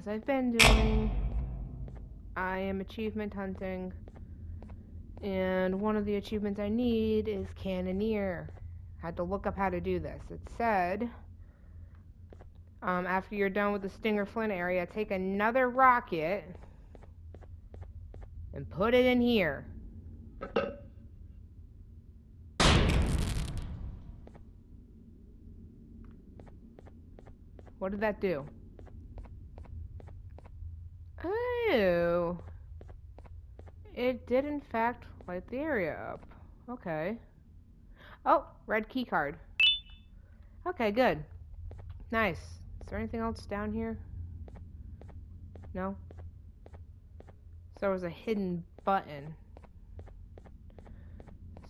as I've been doing. I am achievement hunting, and one of the achievements I need is Cannoneer. Had to look up how to do this. It said, after you're done with the Stinger Flint area, take another rocket and put it in here. What did that do? Oh, it did in fact light the area up. Okay. Oh, red key card. Okay, good. Nice. Is there anything else down here? No? So there was a hidden button.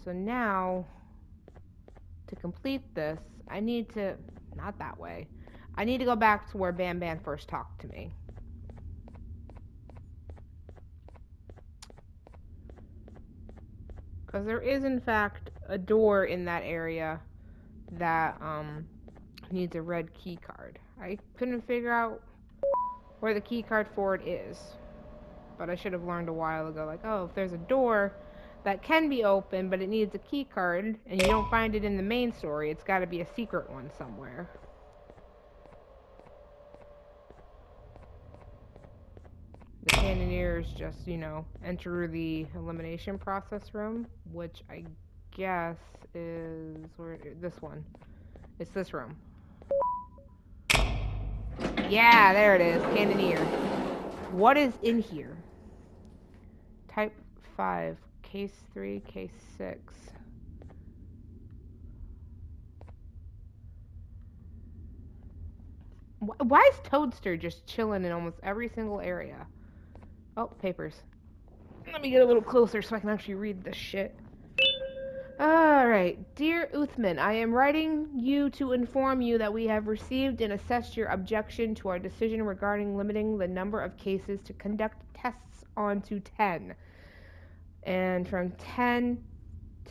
So now, to complete this, I need to... Not that way. I need to go back to where Bam Bam first talked to me. Because there is, in fact, a door in that area that needs a red key card. I couldn't figure out where the key card for it is. But I should have learned a while ago, like, oh, if there's a door that can be open, but it needs a key card, and you don't find it in the main story, it's got to be a secret one somewhere. The Cannoneers just, enter the elimination process room, which I guess is where this one. It's this room. Yeah, there it is, Cannoneer. What is in here? Type 5, case 3, case 6. Why is Toadster just chilling in almost every single area? Oh, papers. Let me get a little closer so I can actually read this shit. Alright. Dear Uthman, I am writing you to inform you that we have received and assessed your objection to our decision regarding limiting the number of cases to conduct tests on to 10. And from 10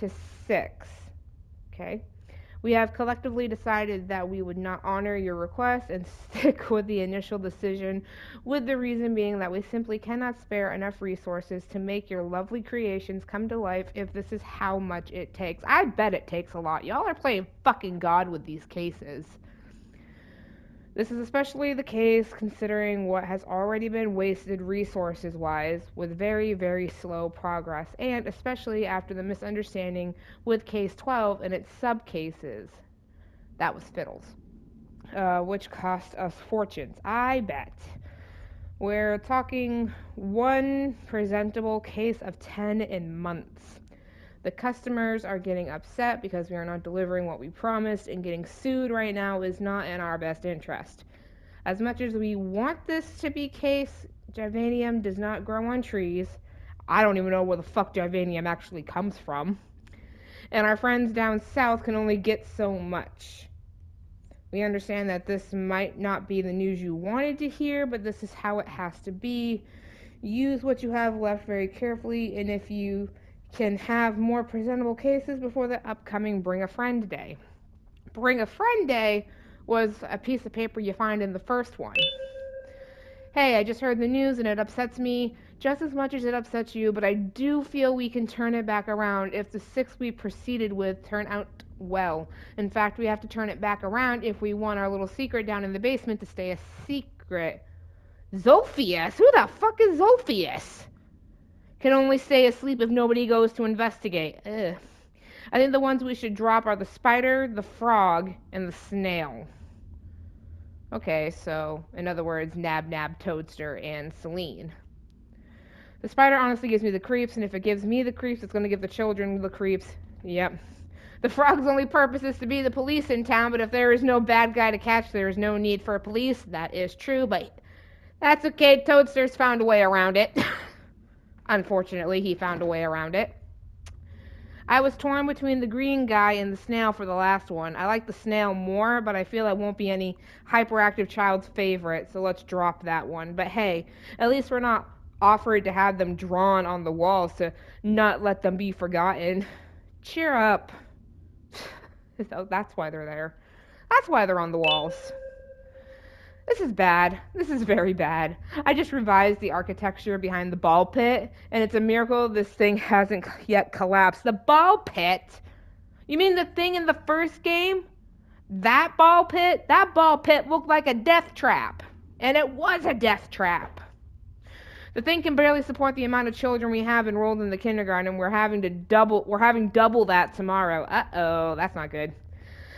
to 6. Okay? We have collectively decided that we would not honor your request and stick with the initial decision, with the reason being that we simply cannot spare enough resources to make your lovely creations come to life if this is how much it takes. I bet it takes a lot. Y'all are playing fucking God with these cases. This is especially the case considering what has already been wasted resources-wise with very, very slow progress, and especially after the misunderstanding with Case 12 and its sub-cases. That was fiddles. Which cost us fortunes, I bet. We're talking one presentable case of 10 in months. The customers are getting upset because we are not delivering what we promised, and getting sued right now is not in our best interest. As much as we want this to be case, Javanium does not grow on trees. I don't even know where the fuck Javanium actually comes from. And our friends down south can only get so much. We understand that this might not be the news you wanted to hear, but this is how it has to be. Use what you have left very carefully, and if you can have more presentable cases before the upcoming Bring a Friend Day. Bring a Friend Day was a piece of paper you find in the first one. Hey, I just heard the news and it upsets me just as much as it upsets you, but I do feel we can turn it back around if the 6 we proceeded with turn out well. In fact, we have to turn it back around if we want our little secret down in the basement to stay a secret. Zophius? Who the fuck is Zophius? Can only stay asleep if nobody goes to investigate. Ugh. I think the ones we should drop are the spider, the frog, and the snail. Okay, so, in other words, Nab Nab, Toadster, and Celine. The spider honestly gives me the creeps, and if it gives me the creeps, it's gonna give the children the creeps. Yep. The frog's only purpose is to be the police in town, but if there is no bad guy to catch, there is no need for police. That is true, but that's okay. Toadster's found a way around it. Unfortunately, he found a way around it. I was torn between the green guy and the snail for the last one. I like the snail more, but I feel it won't be any hyperactive child's favorite, so let's drop that one. But hey, at least we're not offered to have them drawn on the walls to not let them be forgotten. Cheer up. So that's why they're there. That's why they're on the walls. This is bad. This is very bad. I just revised the architecture behind the ball pit, and it's a miracle this thing hasn't yet collapsed. The ball pit? You mean the thing in the first game? That ball pit? That ball pit looked like a death trap. And it was a death trap. The thing can barely support the amount of children we have enrolled in the kindergarten. We're having double that tomorrow. Uh-oh, that's not good.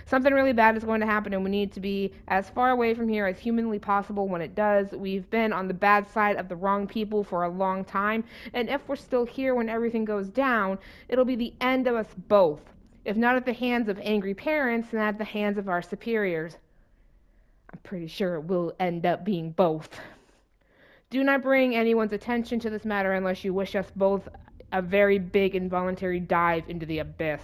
Something really bad is going to happen, and we need to be as far away from here as humanly possible when it does. We've been on the bad side of the wrong people for a long time, and if we're still here when everything goes down, it'll be the end of us both. If not at the hands of angry parents, then at the hands of our superiors. I'm pretty sure it will end up being both. Do not bring anyone's attention to this matter unless you wish us both a very big involuntary dive into the abyss.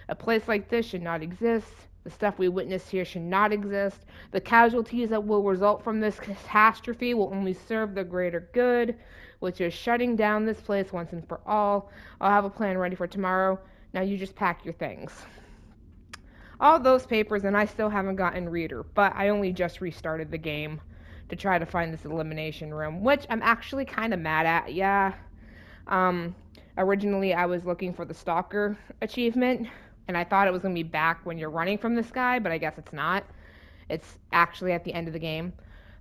A place like this should not exist. The stuff we witnessed here should not exist. The casualties that will result from this catastrophe will only serve the greater good, which is shutting down this place once and for all. I'll have a plan ready for tomorrow. Now you just pack your things. All those papers, and I still haven't gotten Reader, but I only just restarted the game to try to find this elimination room, which I'm actually kind of mad at. Yeah. Um, Originally, I was looking for the Stalker achievement, and I thought it was going to be back when you're running from this guy, but I guess it's not. It's actually at the end of the game.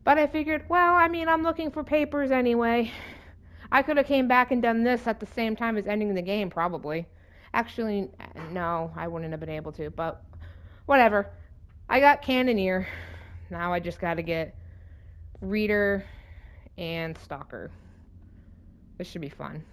But I figured, well, I mean, I'm looking for papers anyway. I could have came back and done this at the same time as ending the game, probably. Actually, no, I wouldn't have been able to, but whatever. I got Cannoneer. Now I just got to get Reader and Stalker. This should be fun.